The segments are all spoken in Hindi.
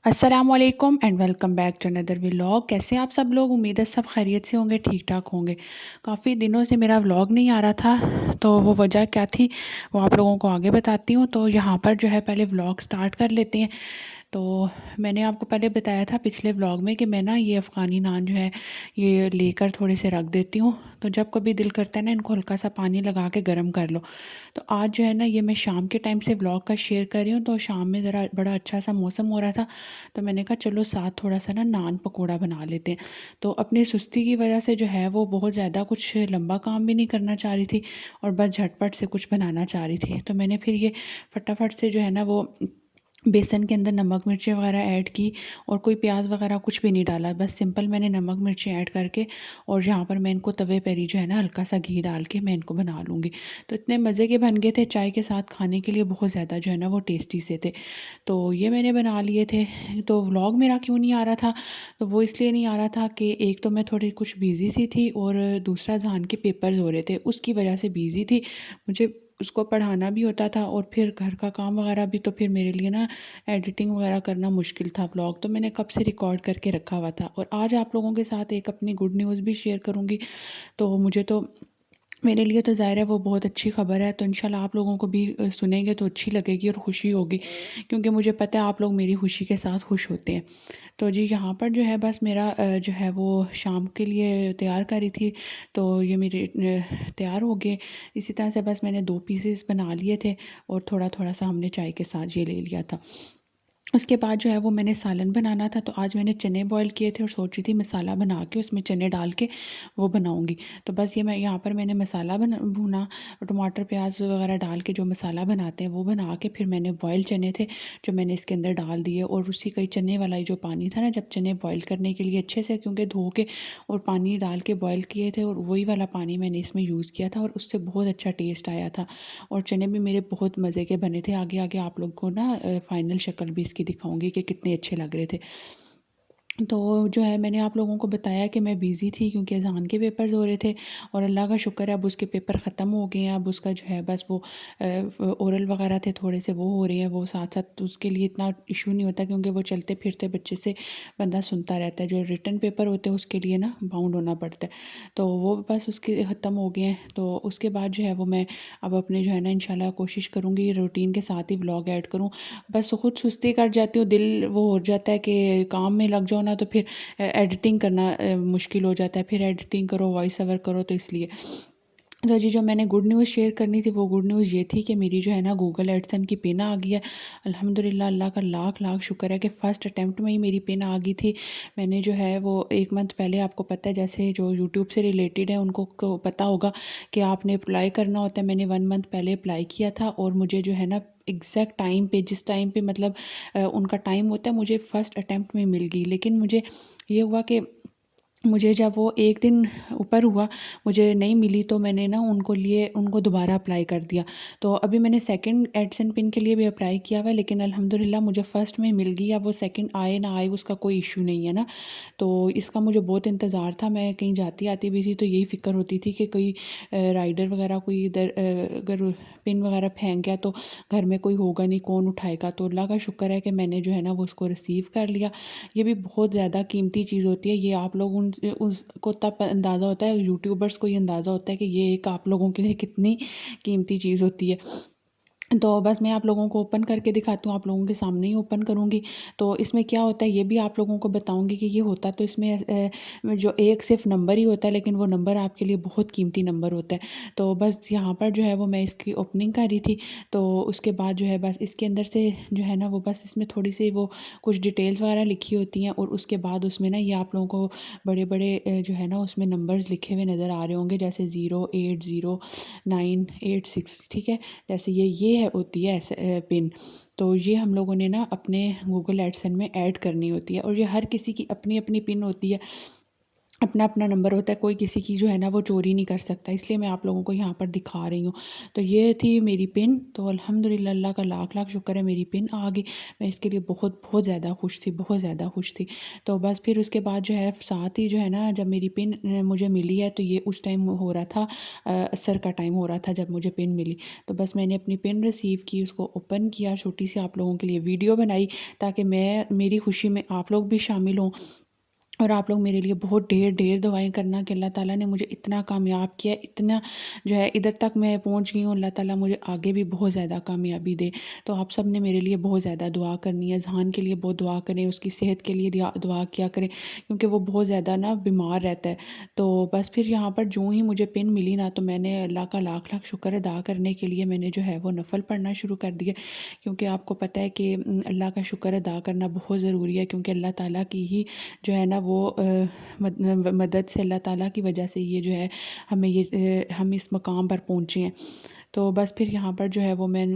अस्सलामुअलैकुम and welcome back to another vlog. कैसे हैं आप सब लोग? उम्मीद है सब खैरियत से होंगे, ठीक ठाक होंगे। काफ़ी दिनों से मेरा व्लॉग नहीं आ रहा था, तो वो वजह क्या थी वो आप लोगों को आगे बताती हूँ। तो यहाँ पर जो है पहले व्लॉग स्टार्ट कर लेते हैं। तो मैंने आपको पहले बताया था पिछले व्लॉग में कि मैं ना ये अफ़गानी नान जो है ये लेकर थोड़े से रख देती हूँ। तो जब कभी दिल करता है ना इनको हल्का सा पानी लगा के गर्म कर लो। तो आज जो है ना ये मैं शाम के टाइम से व्लॉग का शेयर कर रही हूँ। तो शाम में ज़रा बड़ा अच्छा सा मौसम हो रहा था, तो मैंने कहा चलो साथ थोड़ा सा ना नान पकोड़ा बना लेते हैं। तो अपनी सुस्ती की वजह से जो है वो बहुत ज़्यादा कुछ लंबा काम भी नहीं करना चाह रही थी और बस झटपट से कुछ बनाना चाह रही थी। तो मैंने फिर ये फटाफट से जो है ना वो बेसन के अंदर नमक मिर्ची वगैरह ऐड की और कोई प्याज वगैरह कुछ भी नहीं डाला। बस सिंपल मैंने नमक मिर्ची ऐड करके और यहाँ पर मैं इनको तवे पर ही जो है ना हल्का सा घी डाल के मैं इनको बना लूँगी। तो इतने मज़े के बन गए थे, चाय के साथ खाने के लिए बहुत ज़्यादा जो है ना वो टेस्टी से थे। तो ये मैंने बना लिए थे। तो व्लॉग मेरा क्यों नहीं आ रहा था? तो वो इसलिए नहीं आ रहा था कि एक तो मैं थोड़ी कुछ बिज़ी सी थी और दूसरा जहान के पेपर्स हो रहे थे, उसकी वजह से बिज़ी थी। मुझे उसको पढ़ाना भी होता था और फिर घर का काम वगैरह भी, तो फिर मेरे लिए ना एडिटिंग वगैरह करना मुश्किल था। व्लॉग तो मैंने कब से रिकॉर्ड करके रखा हुआ था और आज आप लोगों के साथ एक अपनी गुड न्यूज़ भी शेयर करूँगी। तो मुझे तो मेरे लिए तो ज़ाहिर है वो बहुत अच्छी ख़बर है। तो इंशाल्लाह आप लोगों को भी सुनेंगे तो अच्छी लगेगी और खुशी होगी, क्योंकि मुझे पता है आप लोग मेरी खुशी के साथ खुश होते हैं। तो जी यहाँ पर जो है बस मेरा जो है वो शाम के लिए तैयार करी थी। तो ये मेरे तैयार हो गए। इसी तरह से बस मैंने 2 पीसेस बना लिए थे और थोड़ा थोड़ा सा हमने चाय के साथ ये ले लिया था। उसके बाद जो है वो मैंने सालन बनाना था, तो आज मैंने चने बॉईल किए थे और सोच रही थी मसाला बना के उसमें चने डाल के वो बनाऊंगी। तो बस ये मैं यहाँ पर मैंने मसाला भूना और टमाटर प्याज वगैरह डाल के जो मसाला बनाते हैं वो बना के फिर मैंने बॉयल चने थे जो मैंने इसके अंदर डाल दिए और उसी का ही चने वाला ही जो पानी था ना, जब चने बॉयल करने के लिए अच्छे से क्योंकि धो के और पानी डाल के बॉयल किए थे और वही वाला पानी मैंने इसमें यूज़ किया था और उससे बहुत अच्छा टेस्ट आया था और चने भी मेरे बहुत मज़े के बने थे। आगे आगे आप लोग को ना फ़ाइनल शक्ल भी इसकी दिखाऊंगी कि कितने अच्छे लग रहे थे। तो जो है मैंने आप लोगों को बताया कि मैं बिज़ी थी क्योंकि अज़ान के पेपर्स हो रहे थे और अल्लाह का शुक्र है अब उसके पेपर ख़त्म हो गए हैं। अब उसका जो है बस वो ओरल वगैरह थे थोड़े से वो हो रहे हैं, वो साथ साथ तो उसके लिए इतना इशू नहीं होता क्योंकि वो चलते फिरते बच्चे से बंदा सुनता रहता है। जो रिटन पेपर होते हैं उसके लिए ना बाउंड होना पड़ता है। तो वो बस उसके ख़त्म हो गए हैं। तो उसके बाद जो है वो मैं अब अपने जो है ना इंशाल्लाह कोशिश करूँगी रूटीन के साथ ही व्लॉग ऐड करूँ। बस खुद सुस्ती कर जाती हूँ, दिल वो हो जाता है कि काम में लग जाओ ना, तो फिर एडिटिंग करना मुश्किल हो जाता है। फिर एडिटिंग करो, वॉइस ओवर करो, तो इसलिए तो जी जो मैंने गुड न्यूज़ शेयर करनी थी वो गुड न्यूज़ ये थी कि मेरी जो है ना गूगल एडसन की पिन आ गई है। अल्हम्दुलिल्लाह, अल्लाह का लाख लाख शुक्र है कि फ़र्स्ट अटैम्प्ट में ही मेरी पिन आ गई थी। मैंने जो है वो 1 मंथ पहले, आपको पता है जैसे जो यूट्यूब से रिलेटेड है उनको को पता होगा कि आपने अप्लाई करना होता है। मैंने 1 मंथ पहले अप्लाई किया था और मुझे जो है ना एग्जैक्ट टाइम पे, जिस टाइम पे मतलब उनका टाइम होता है, मुझे फ़र्स्ट अटैम्प्ट में मिल गई। लेकिन मुझे ये हुआ कि मुझे जब वो एक दिन ऊपर हुआ मुझे नहीं मिली, तो मैंने ना उनको दोबारा अप्लाई कर दिया। तो अभी मैंने सेकंड एडसन पिन के लिए भी अप्लाई किया हुआ है, लेकिन अल्हम्दुलिल्लाह मुझे फ़र्स्ट में मिल गई। अब वो सेकंड आए ना आए उसका कोई इशू नहीं है ना। तो इसका मुझे बहुत इंतज़ार था। मैं कहीं जाती आती भी थी तो यही फ़िक्र होती थी कि कोई राइडर वगैरह कोई इधर अगर पिन वगैरह फेंक गया तो घर में कोई होगा नहीं, कौन उठाएगा। तो अल्लाह का शुक्र है कि मैंने जो है ना वो उसको रिसीव कर लिया। ये भी बहुत ज़्यादा कीमती चीज़ होती है। ये आप लोग उसको तब अंदाज़ा होता है, यूट्यूबर्स को ये अंदाज़ा होता है कि ये एक आप लोगों के लिए कितनी कीमती चीज़ होती है। तो बस मैं आप लोगों को ओपन करके दिखाती हूँ, आप लोगों के सामने ही ओपन करूँगी। तो इसमें क्या होता है ये भी आप लोगों को बताऊँगी कि ये होता तो इसमें जो एक सिर्फ नंबर ही होता है, लेकिन वो नंबर आपके लिए बहुत कीमती नंबर होता है। तो बस यहाँ पर जो है वो मैं इसकी ओपनिंग कर रही थी। तो उसके बाद जो है बस इसके अंदर से जो है ना वो बस इसमें थोड़ी सी वो कुछ डिटेल्स वगैरह लिखी होती हैं और उसके बाद उसमें ना ये आप लोगों को बड़े बड़े जो है ना उसमें नंबर्स लिखे हुए नज़र आ रहे होंगे, जैसे 0800986, ठीक है। जैसे ये है होती है ऐसे पिन। तो ये हम लोगों ने ना अपने गूगल एडसन में ऐड करनी होती है और ये हर किसी की अपनी अपनी पिन होती है। अपना अपना नंबर होता है, कोई किसी की जो है ना वो चोरी नहीं कर सकता, इसलिए मैं आप लोगों को यहाँ पर दिखा रही हूँ। तो ये थी मेरी पिन, तो अल्हम्दुलिल्लाह अल्लाह का लाख लाख शुक्र है मेरी पिन आ गई। मैं इसके लिए बहुत बहुत ज़्यादा खुश थी, बहुत ज़्यादा खुश थी। तो बस फिर उसके बाद जो है साथ ही जो है ना, जब मेरी पिन मुझे मिली है, तो ये उस टाइम हो रहा था असर का टाइम हो रहा था जब मुझे पिन मिली। तो बस मैंने अपनी पिन रिसीव की, उसको ओपन किया, छोटी सी आप लोगों के लिए वीडियो बनाई, ताकि मैं मेरी खुशी में आप लोग भी शामिल हों और आप लोग मेरे लिए बहुत ढेर ढेर दुआएं करना कि अल्लाह ताला ने मुझे इतना कामयाब किया, इतना जो है इधर तक मैं पहुंच गई हूँ। अल्लाह ताला मुझे आगे भी बहुत ज़्यादा कामयाबी दे। तो आप सब ने मेरे लिए बहुत ज़्यादा दुआ करनी है। जहान के लिए बहुत दुआ करें, उसकी सेहत के लिए दुआ किया करें, क्योंकि वो बहुत ज़्यादा ना बीमार रहता है। तो बस फिर यहाँ पर जो ही मुझे पिन मिली ना, तो मैंने अल्लाह का लाख लाख शुक्र अदा करने के लिए मैंने जो है वो नफल पढ़ना शुरू कर दिया। क्योंकि आपको पता है कि अल्लाह का शुक्र अदा करना बहुत ज़रूरी है, क्योंकि अल्लाह ताला की ही जो है ना वो मदद से, अल्लाह ताला की वजह से ये जो है हमें हम इस मकाम पर पहुँचे हैं। तो बस फिर यहाँ पर जो है वो मैं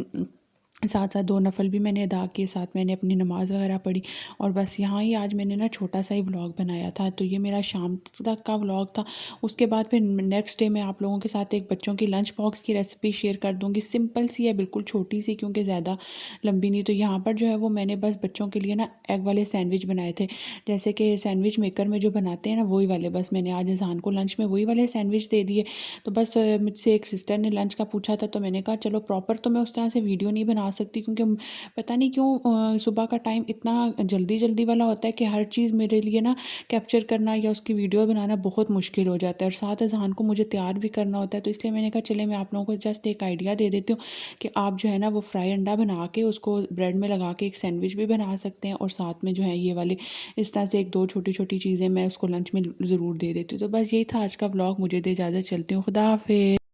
साथ साथ 2 नफ़ल भी मैंने अदा किए, साथ मैंने अपनी नमाज़ वगैरह पढ़ी। और बस यहाँ ही आज मैंने ना छोटा सा ही व्लॉग बनाया था। तो ये मेरा शाम तक का व्लॉग था। उसके बाद फिर नेक्स्ट डे मैं आप लोगों के साथ एक बच्चों की लंच बॉक्स की रेसिपी शेयर कर दूँगी। सिंपल सी है, बिल्कुल छोटी सी, क्योंकि ज़्यादा लंबी नहीं। तो यहाँ पर जो है वो मैंने बस बच्चों के लिए ना एग वाले सैंडविच बनाए थे। जैसे कि सैंडविच मेकर में जो बनाते हैं ना, वही वाले। बस मैंने आज अज़ान को लंच में वही वाले सैंडविच दे दिए। तो बस मुझसे एक सिस्टर ने लंच का पूछा था, तो मैंने कहा चलो, प्रॉपर तो मैं उस तरह से वीडियो नहीं बना सकती, क्योंकि पता नहीं क्यों सुबह का टाइम इतना जल्दी जल्दी वाला होता है कि हर चीज़ मेरे लिए ना कैप्चर करना या उसकी वीडियो बनाना बहुत मुश्किल हो जाता है। और साथ अज़ान को मुझे तैयार भी करना होता है। तो इसलिए मैंने कहा चले, मैं आप लोगों को जस्ट एक आइडिया दे देती हूँ कि आप जो है ना वो फ्राई अंडा बना के उसको ब्रेड में लगा के एक सैंडविच भी बना सकते हैं, और साथ में जो है ये वाले इस तरह से एक दो छोटी छोटी चीज़ें मैं उसको लंच में ज़रूर दे देती हूँ। तो बस यही था आज का व्लॉग। मुझे दे इजाज़त, चलती हूँ। खुदा हाफिज़।